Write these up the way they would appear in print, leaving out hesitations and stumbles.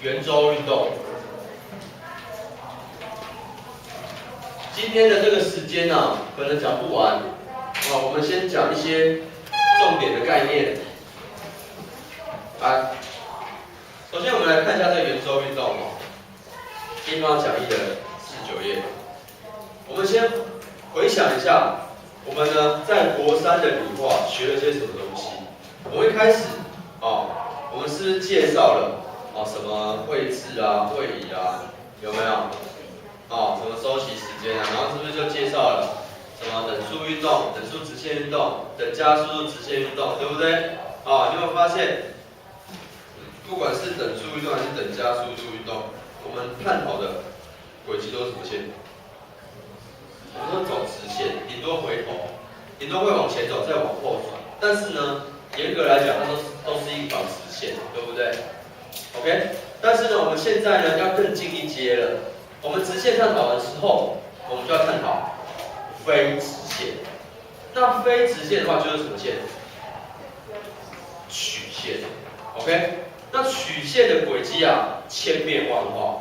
圆周运动。今天的这个时间啊，可能讲不完。我们先讲一些重点的概念。来，首先我们来看一下这个圆周运动地方讲义的49页。我们先回想一下，我们呢在国三的理化学了些什么东西？我们一开始我们是不是介绍了什么位置啊、位移啊，有没有？什么周期时间啊？然后是不是就介绍了什么等速运动、等速直线运动、等加速度直线运动，对不对？你有没有发现，不管是等速运动还是等加速度运动，我们探讨的轨迹都是什么线？我们都走直线，顶多回头，顶多会往前走，再往后转。但是呢，严格来讲，它都是一条直线，对不对 ？OK。但是呢，我们现在呢要更进一阶了。我们直线探讨完之后，我们就要探讨非直线。那非直线的话就是什么线？曲线。OK。那曲线的轨迹啊，千变万化。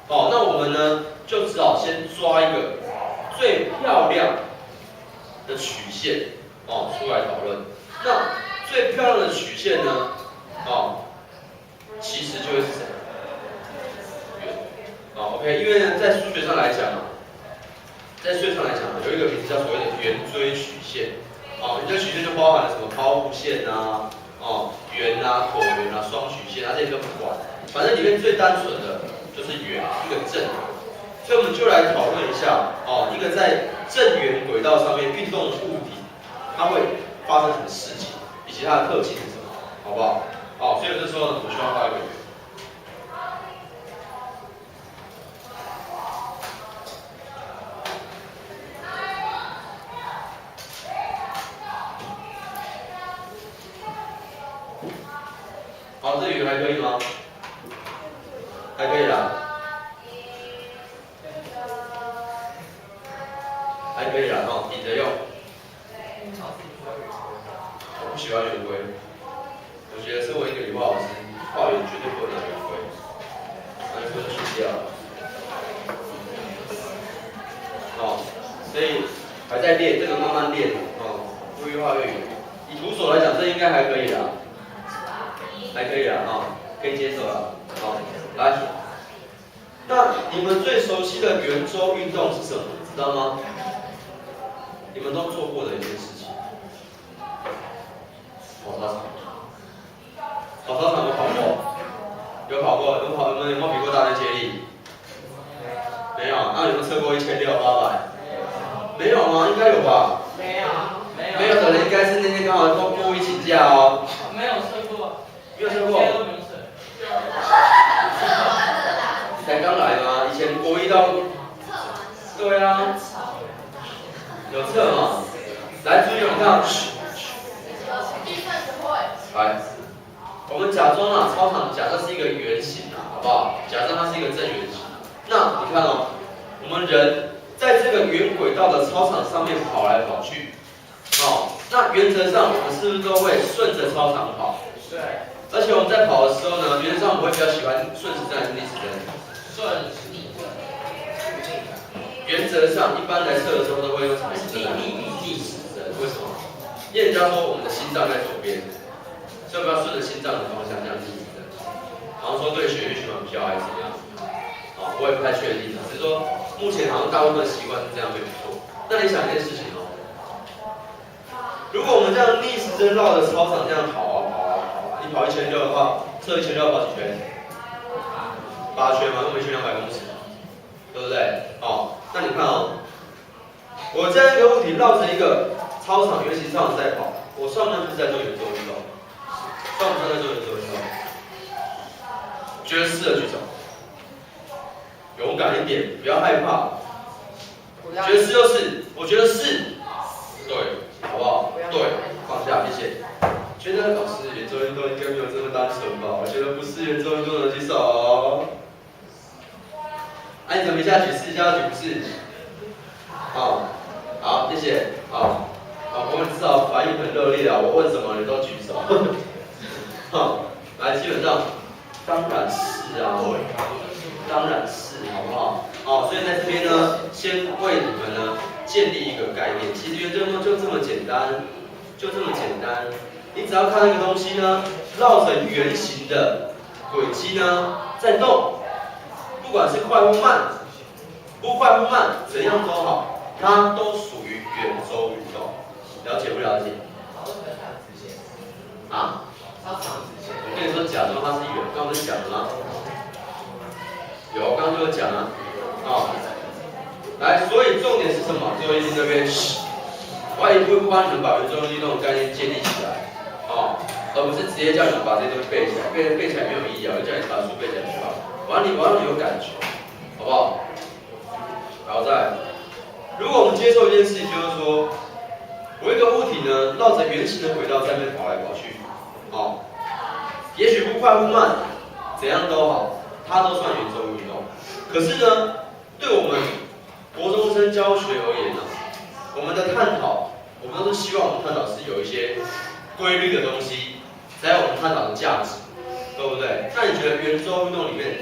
那我们呢就只好先抓一个最漂亮的曲线出来讨论。那最漂亮的曲线呢其实就会是什么？圆。OK， 因为呢在数学上来讲有一个名字叫所谓的圆锥曲线。圆锥曲线就包含了什么抛物线啊、圆啊、椭圆啊、双曲线这些都不管，反正里面最单纯的就是圆，一个正圆。所以我们就来讨论一下一个在正圆轨道上面运动的物体，它会发生什么事情，以及它的特性是什么，好不好？所以这时候呢，我需要画一个圆。这个圆还可以吗？还可以啦。还可以啦，顶着用。我不喜欢圆规，我觉得身为一个理化老师，画圆绝对不能拿圆规，拿圆规就去掉了。所以还在练，这个慢慢练会越画越圆。以图手来讲，这应该还可以啦。还可以啦，可以接受啦。来，那你们最熟悉的圆周运动是什么？知道吗？你们都做过的一件事情。跑操场。跑操场有跑过？有跑过？有没有比过大人接力？没有。那有没有测过1600、800？没有吗？应该有吧？没有。没有的人应该是那天刚好都故意请假哦。没有测过。没有测过。才刚来吗？以前国一到，对啊，有测嘛？来，注意我们看，来，我们假装操场假设是一个圆形好不好？假设它是一个正圆形。那你看我们人在这个圆轨道的操场上面跑来跑去，那原则上我们是不是都会顺着操场跑？对。而且我们在跑的时候呢，原则上我们会比较喜欢顺时针还是逆时针？顺时针。原则上，一般来测的时候都会用什么时针？逆时针。为什么？因为人家说我们的心脏在左边，所以我们要顺着心脏的方向这样逆时针。然后说对血液循环比较还是怎么样？我也不太确定，只是说目前好像大部分习惯是这样没有错。那你想一件事情如果我们这样逆时针绕着操场这样跑你跑1600的话，测1600要跑几圈？8圈嘛，因为1200公尺，对不对？那你看我这样一个物体绕着一个操场，圆形操场在跑，我算不算就是在做圆周运动？算不算在做圆周运动？觉得是的举手，勇敢一点，不要害怕。觉得是就是，我觉得是，对，好不好？对，放下，谢谢。觉得老师圆周运动应该没有这么单纯吧？我觉得不是圆周运动的举手。你怎么一下举是，一下举不是？好，谢谢。我们至少反应很热烈啊！我问什么你都举手。来，基本上当然是啊，所以在这边呢，先为你们呢建立一个概念。其实圆周运动就这么简单，就这么简单。你只要看那个东西呢，绕成圆形的轨迹呢在动，不管是快或慢，不快不慢，怎样都好，它都属于圆周运动。了解不了解？啊？我跟你说，假装它是圆，刚刚不是讲了吗？有，刚刚就有讲啊。来，所以重点是什么？周一这边，我一步一步帮你们把圆周运动的概念建立起来，而不是直接叫你们把这些东西背起来，背起来没有意义啊，就叫你把书背起来就好。我让你有感觉，好不好？然后再来，如果我们接受一件事情，就是说，我一个物体呢绕着圆形的轨道在那边跑来跑去，也许不快不慢，怎样都好，它都算圆周运动。可是呢，对我们国中生教学而言呢，我们的探讨，我们都是希望我们探讨是有一些规律的东西，才有我们探讨的价值，对不对？那你觉得圆周运动里面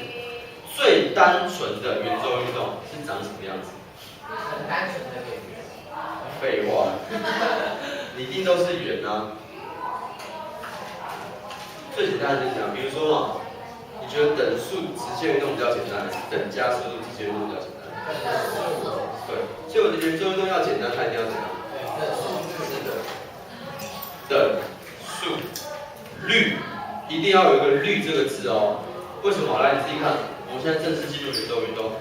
最单纯的圆周运动是长什么样子？很单纯的圆。废话，你一定都是圆啊。最简单的就是这样，比如说嘛，你觉得等速直线运动比较简单，还是等加速度直线运动比较简单？对，所以我的圆周运动要简单，它一定要怎样？等速率，一定要有一个率这个字哦。为什么？来，你自己看，我们现在正式进入圆周运动。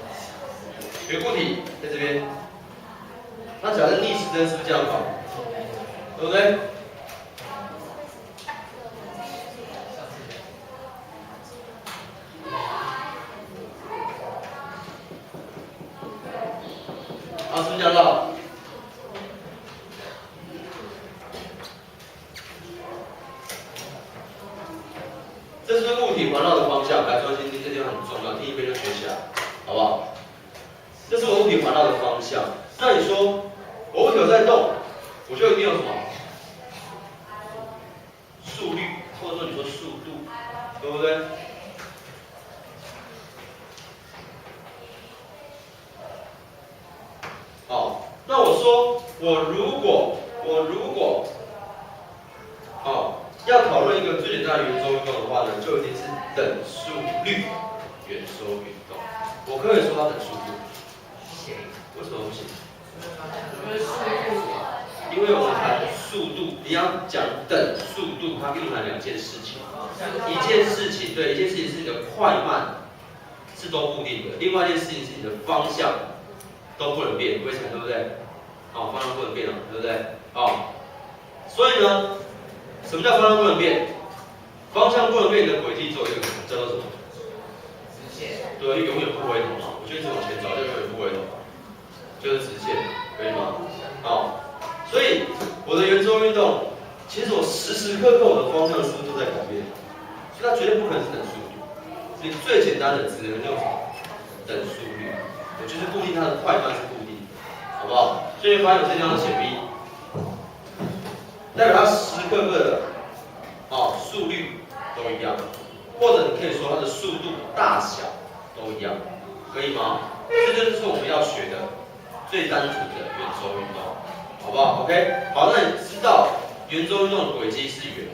有个固体在这边，那假设逆时针是不是这样跑？对不对？是不是这样绕？这是物体环绕的方向，来专心听，这地方很重要，听一遍就学起来，好不好？这是我物体环绕的方向。那你说，我物体有在动，我就一定有什么？速率，或者说你说速度，对不对？那我说，我如果要讨论一个最简单的圆周运动的话呢，就一定是等速率圆周运动。我可以说它等速度，为什么不行？因为我们谈速度，你要讲等速度，它蕴含两件事情。一件事情是你的快慢是都固定的，另外一件事情是你的方向都不能变，为什么？对不对？方向不能变了，对不对？所以呢，什么叫方向不能变？方向不能变，你的轨迹只有一个叫做什么？直线。对，永远不回头嘛。我就一直往前走，就永远不回头，就是直线，可以吗？所以我的圆周运动，其实我时时刻刻我的方向是不是都在改变？所以它绝对不可能是等速率。所以最简单的只能用什么？等速率。我就是固定它的快慢是固定的，好不好？所以发现我这地方写 V， 代表它时时刻刻的速率都一样，或者你可以说它的速度大小都一样，可以吗？这就是我们要学的最单纯的圆周运动，好不好 ？OK， 好，那你知道圆周运动的轨迹是圆，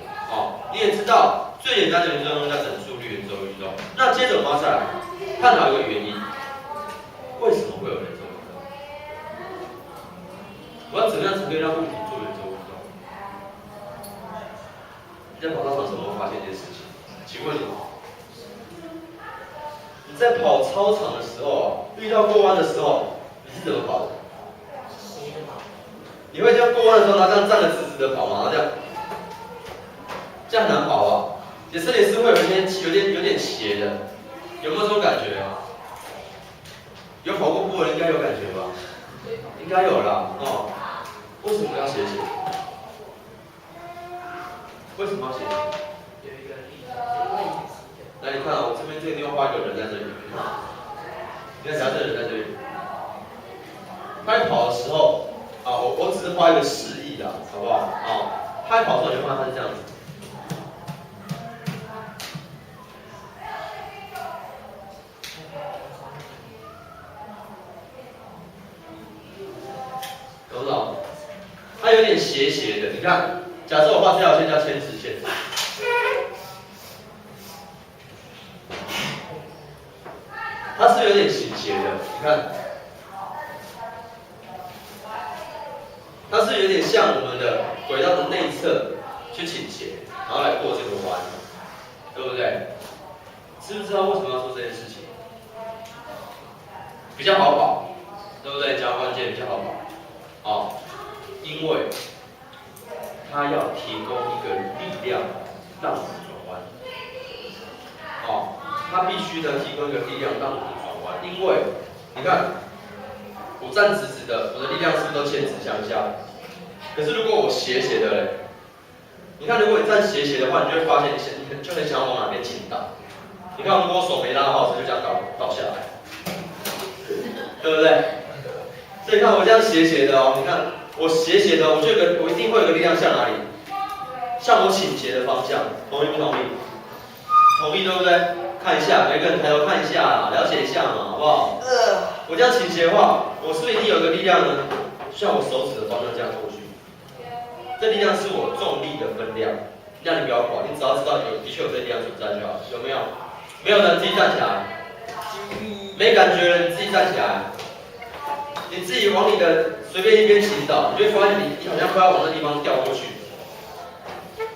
你也知道最简单的圆周运动叫等速率圆周运动。那接着我们要再来探讨一个原因，为什么会有圆周运动？我要怎么样才可以让物体做圆周运动？你在跑操场的时候有没有发现一件事情？请问你在跑操场的时候遇到过弯的时候，你是怎么跑的？你会这样过弯的时候，然后这样站得直直的跑吗？这样很难跑啊！你的身体是会有点斜的，有没有这种感觉？有跑过步的人应该有感觉吧？应该有啦，为什么要斜斜？为什么要斜斜？有一个例子，来，你看我这边这个地方画一个人在这里，你看，假设人在这里，他在跑的时候，我只是画一个示意啦，好不好？他在跑的时候，你就看他是这样子。有点斜斜的。你看，假设我画这条线叫牵直线，它是有点倾斜的。你看，它是有点向我们的轨道的内侧去倾斜，然后来过这个弯，对不对？知不知道为什么要做这件事情？比较好跑，对不对？讲关键比较好跑，哦，因为它要提供一个力量让我们转弯，哦，它必须呢提供一个力量让我们转弯，因为你看我站直直的，我的力量是不是都牵直向下？可是如果我斜斜的嘞，你看如果你站斜斜的话，你就会发现你就很想要往哪边倾倒。你看我手没拉好，就这样倒下来，对不对？所以你看我这样斜斜的哦，你看我斜斜的，我一定会有个力量向哪里？向我倾斜的方向，同意不同意？同意对不对？看一下，每个人抬头看一下啦，了解一下嘛，好不好？我这样倾斜的话，我是不是一定有个力量呢？向我手指的方向这样过去，这力量是我重力的分量，让你不要管，你只要知道的确有这力量存在就好，有没有？没有的，自己站起来。没感觉了，你自己站起来。你自己往你的随便一边倾倒，你就会发现你好像快要往那地方掉过去。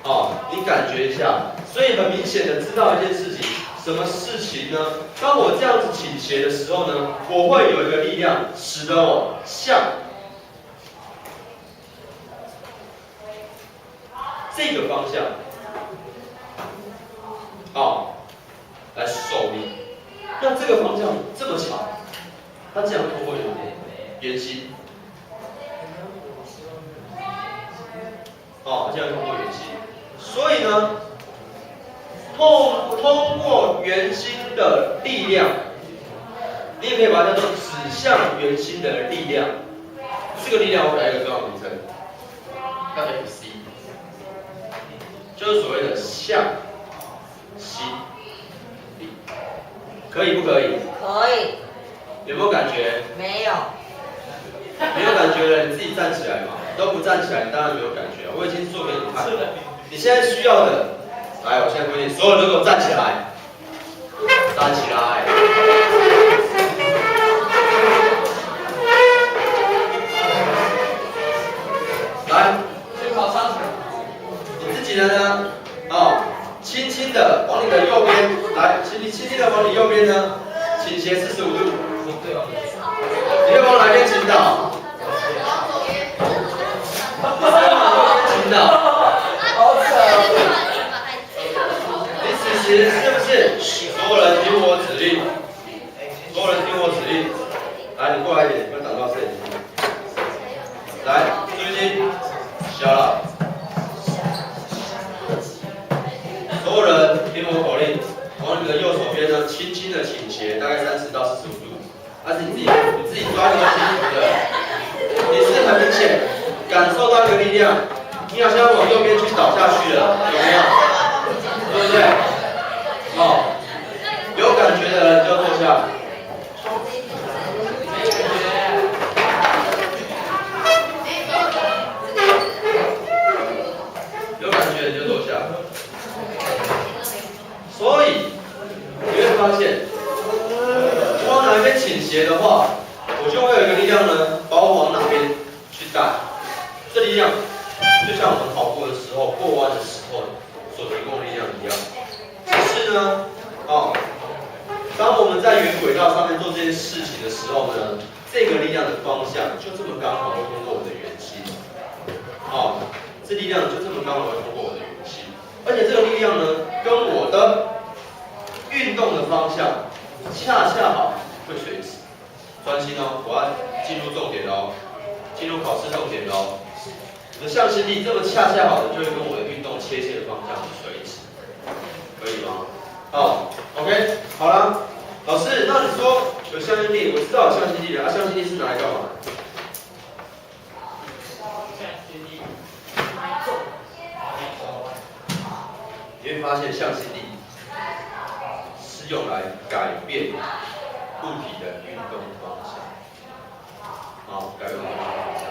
哦，你感觉一下。所以很明显的知道一件事情，什么事情呢？当我这样子倾斜的时候呢，我会有一个力量，使得我向这个方向，哦，来受力。那这个方向这么长，它这样通过圆心，哦，它这样通过圆心，所以呢，通过圆心的力量，你也可以把它叫做指向圆心的力量。这个力量我给它一个重要名称，叫 FC， 就是所谓的向心力，可以不可以？可以。有没有感觉？没有。没有感觉了，你自己站起来嘛。都不站起来，你当然没有感觉。我已经做给你看了。你现在需要的，来，我现在规定，所有人都给我站起来，站起来。来，去跑商场。你自己人呢？哦，轻轻的往你的右边来，轻轻的往你右边呢，倾斜45度。你会往哪边倾倒？倾倒。好扯。你此时是不是所有人听我指令？所有人听我指令。来，你过来一点，不要挡到摄影机。来，注意听，小了。所有人听我口令，往你的右手边呢，轻轻的倾斜，大概30到45度。但是你自己抓得清楚的，你是很明显感受到一个力量，你好像往右边去倒下去了，有没有？对不对？哦，有感觉的人就坐下。有感觉的就坐下。所以你会发现。往哪边倾斜的话，我就会有一个力量呢，把我往哪边去带。这力量就像我们跑步的时候、过弯的时候所提供的力量一样。只是呢，哦，当我们在圆轨道上面做这件事情的时候呢，这个力量的方向就这么刚好会通过我的圆心。哦，这力量就这么刚好会通过我的圆心，而且这个力量呢，跟我的运动的方向。恰好会垂直，专心哦！我要进入重点喽，进入考试重点喽。我的向心力这么恰好的就会跟我的运动切线的方向垂直，可以吗？好 ，OK， 好了，老师，那你说有向心力，我知道有向心力的，向心力是拿来干嘛？你会发现向心力。是用来改变物体的运动方向，好，改变运动方向，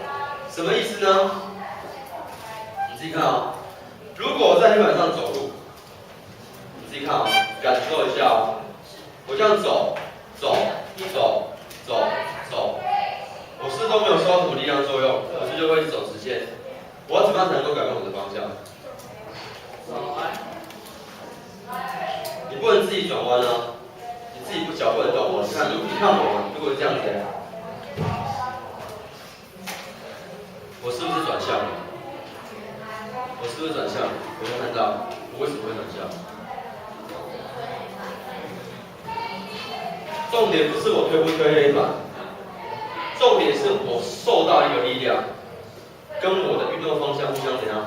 什么意思呢？自己看哦。如果我在黑板上走路，你自己看哦，感受一下哦。我这样走，我是都没有受到什么力量作用，我是就会走直线。我要怎么样才能够改变我的方向？你不能自己转弯啊，你自己不脚不能动哦。你看我，如果是这样子，我是不是转向了？我是不是转向？有没有看到？我为什么会转向？重点不是我推不推黑板，重点是我受到一个力量，跟我的运动方向互相怎样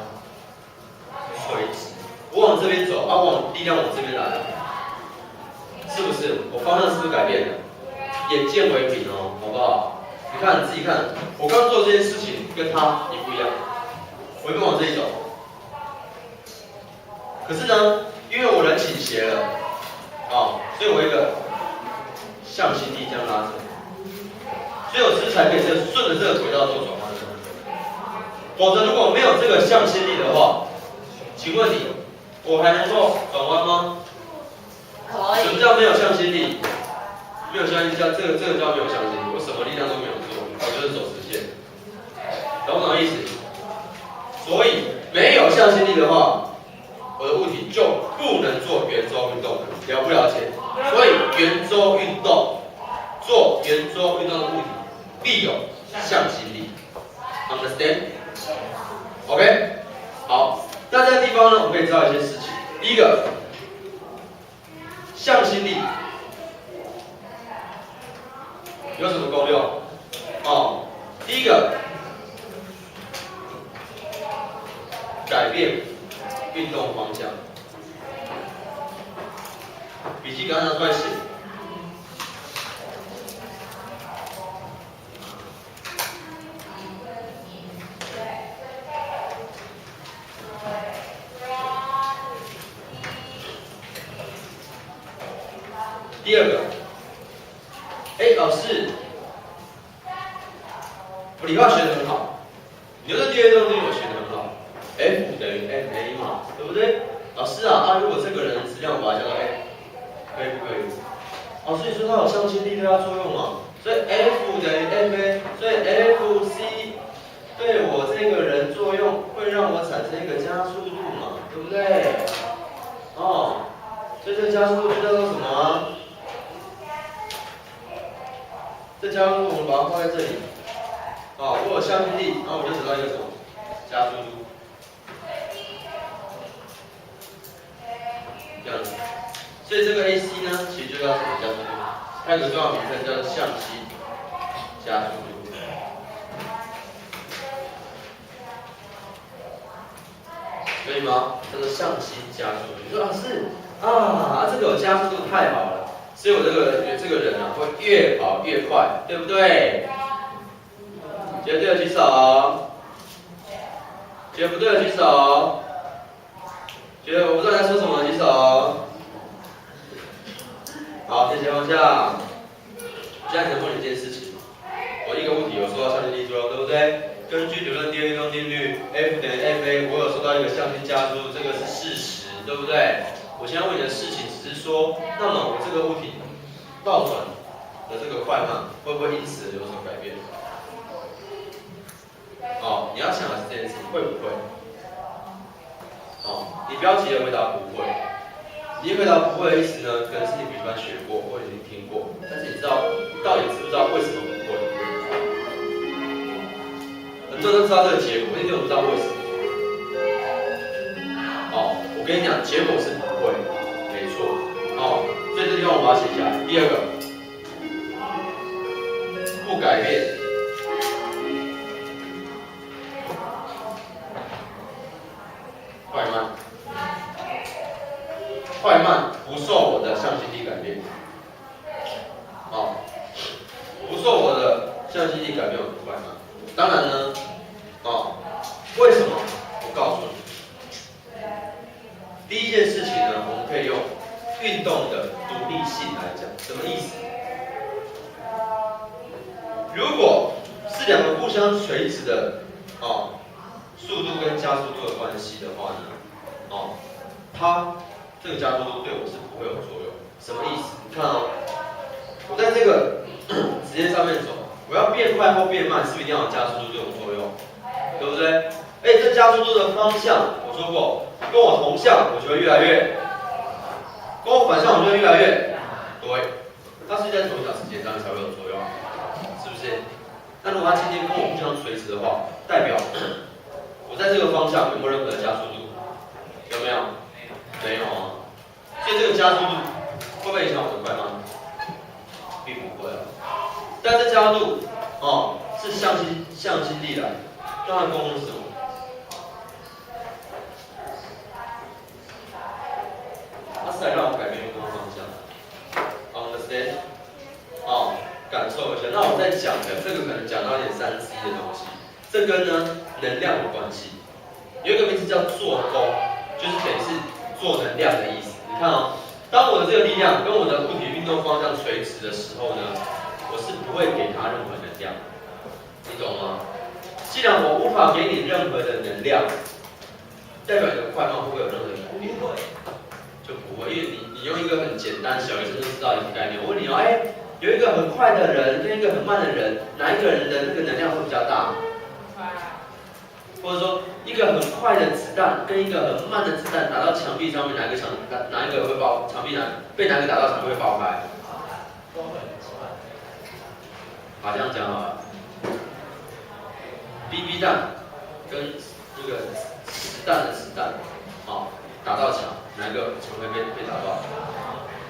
垂直。我往这边走，力量往这边来，是不是？我方向是不是改变了？眼见为凭哦，好不好？你看你自己看，我刚做这件事情跟他一不一样，我一定往这里走。可是呢，因为我人倾斜了，所以我一个向心力这样拉扯，所以我是不是才可以顺着这个轨道做转弯的？否则如果没有这个向心力的话，请问你，我还能够转弯吗？可以。什么叫没有向心力？没有向心力叫这个叫没有向心力，我什么力量都没有做，我就是走直线，懂不懂意思？所以没有向心力的话，我的物体就不能做圆周运动了，了不了解？所以圆周运动，做圆周运动的物体必有向心力 ，understand？ OK， 好，那这个地方呢，我们可以知道一些事情。第一个，向心力有什么功用？第一个，改变运动方向。笔记刚刚拿出来写。第二个，老师，我理化学得很好，牛顿第二定律我学得很好 ，F 等于 ma 嘛，对不对？老师啊，如果这个人质量我把它加到 A， 可以不可以？老师你说它有向心力对它作用嘛？所以 F 等于 ma， 所以 Fc 对我这个人作用会让我产生一个加速度嘛，对不对？所以这个加速度就叫做什么啊？这加速度我们把它放在这里，我有向心力，然后我就得到一个什么加速度，这样子。所以这个 AC 呢，其实就叫什么加速度？它有个重要名称叫做向心加速度。可以吗？叫做向心加速度。你说老师这个有加速度太好了。所以我这个人啊，会越跑越快，对不对？觉得对的举手，觉得不对的举手，觉得我不知道在说什么的举手。好，谢谢方向。现在想问你一件事情，我一个物体有受到向心力作用，对不对？根据牛顿第二运动定律 ，F 等于 ma， 我有受到一个向心加速，这个是事实，对不对？我现在问你的事情只是说，那么我这个物体倒转的这个快慢会不会因此有所改变？你要想的是这件事情会不会？你不要急着回答不会。你一回答不会的意思呢，可能是你笔记班学过或者你听过，但是你到底知不知道为什么不会？很多人都知道这个结果，但是不知道为什么。我跟你讲，结果是不会，没错。所以这地方我把它写下来。第二个，不改变快慢不受我的向心力改变。不受我的向心力改变我的快慢。当然呢，为什么？我告诉你。第一件事情呢，我们可以用运动的独立性来讲，什么意思？如果是两个互相垂直的速度跟加速度的关系的话呢，哦，它这个加速度对我是不会有作用。什么意思？你看哦，我在这个直线上面走，我要变快或变慢，是不是一定要有加速度对我作用？对不对？哎，这加速度的方向，我说过，跟我同向，我就会越来越；跟我反向，我就会越来越对。它是在同一条时间上才会有作用，是不是？那如果它今天跟我互相垂直的话，代表我在这个方向有没有任何的加速度？有没有？没有啊。所以这个加速度会不会影响我的快慢？并不会啊。但这加速度哦是向心力来，它的功能是什么？它是来让我改变运动方向。Understand？ 哦，感受一下。那我在讲的这个可能讲到一点3C 的东西，这跟呢能量有关系。有一个名词叫做功，就是等于是做能量的意思。你看哦，当我的这个力量跟我的物体运动方向垂直的时候呢，我是不会给它任何能量，你懂吗？既然我无法给你任何的能量，代表你的快慢会不会有任何的改变？就不会，因为你用一个很简单小学生就知道一个概念。我问你哦，哎，有一个很快的人跟一个很慢的人，哪一个人的那个能量会比较大？或者说，一个很快的子弹跟一个很慢的子弹打到墙壁上面，哪一个会爆？墙壁被哪个打到墙壁会爆开？好，这样讲好了。BB 弹跟这个实弹的子弹，好，打到墙，哪一个墙会被打爆？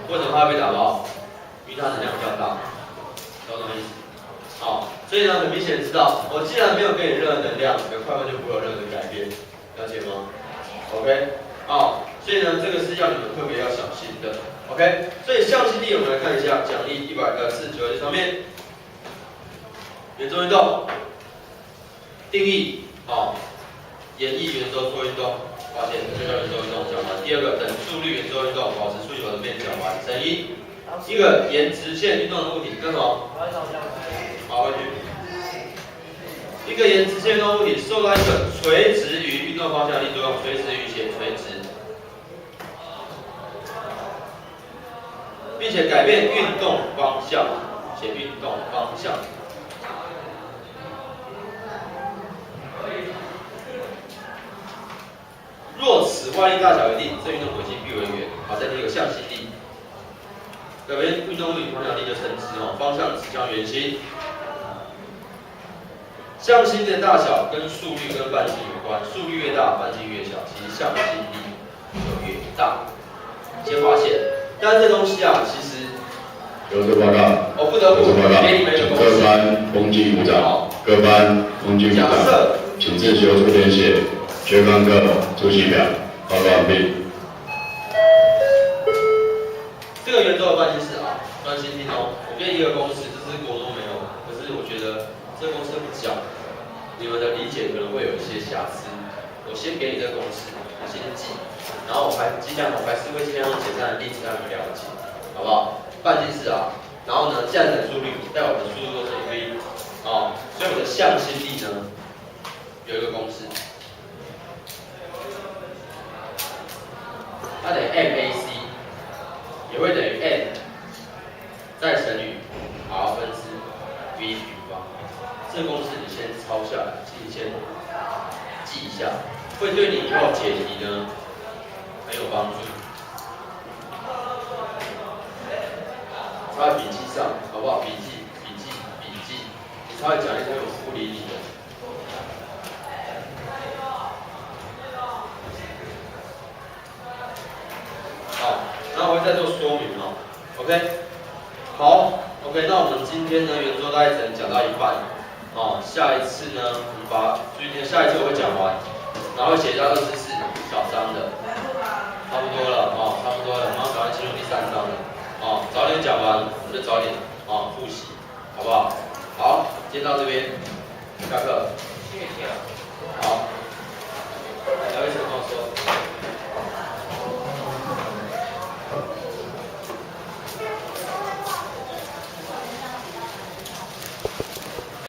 为什么它会被打爆？因为它能量比较大，懂什么意思？好，所以呢，很明显知道，我既然没有给你任何能量，你的快慢就不会有任何的改变，了解吗 ？OK， 好，所以呢，这个是要你们特别要小心的 ，OK。所以向心力我们来看一下，奖励149上面，圆周运动定义，好，演绎圆周做运动，抱歉，这就叫圆周运动讲完。第二个，等速率圆周运动，保持触球的面讲完。等一个沿直线运动的物体跟什么？好，回去。一个沿直线运动物体受到一个垂直于运动方向的力作用，垂直于写垂直，并且改变运动方向，写运动方向。若此外力大小一定，这运动轨迹必为圆。好，再第一个向心力。改变运动物体方向力就成直哦，方向指向圆心。向心的大小跟速率跟半径有关，速率越大，半径越小，其实向心力就越大。先划线，但是这东西啊，其实有这报告，我不得不给你们一个公式。各班风纪股长，各班风纪股长，请自修出填写学纲课出席表，报告完毕。这个圆周的半径是啊，专心听哦。我给你一个公式，这是国中没有，可是我觉得这个公式不讲，你们的理解可能会有一些瑕疵。我先给你这个公式，你先记，然后我还是会尽量用简单的例子让你们了解，好不好？半径是啊，然后呢，降等速率，代表我的速度都是 v， 哦，所以我的向心力呢有一个公式，它等于 mac。也会等于 n 再乘以 r 分之 v 平方。这个公式你先抄下来，请你先记一下，会对你以后解题呢很有帮助。抄在笔记上，好不好？笔记，你抄来讲一堆我是不理你的。好。然后我会再做说明哦 ，OK， 好 ，OK， 那我们今天呢圆周大概只能讲到一半，哦，下一次呢我们把今天下一次我会讲完，然后会写到24小章的，差不多了哦，差不多了，然后赶快进入第3章了，哦，早点讲完我们就早点哦复习，好不好？好，今天到这边，下课。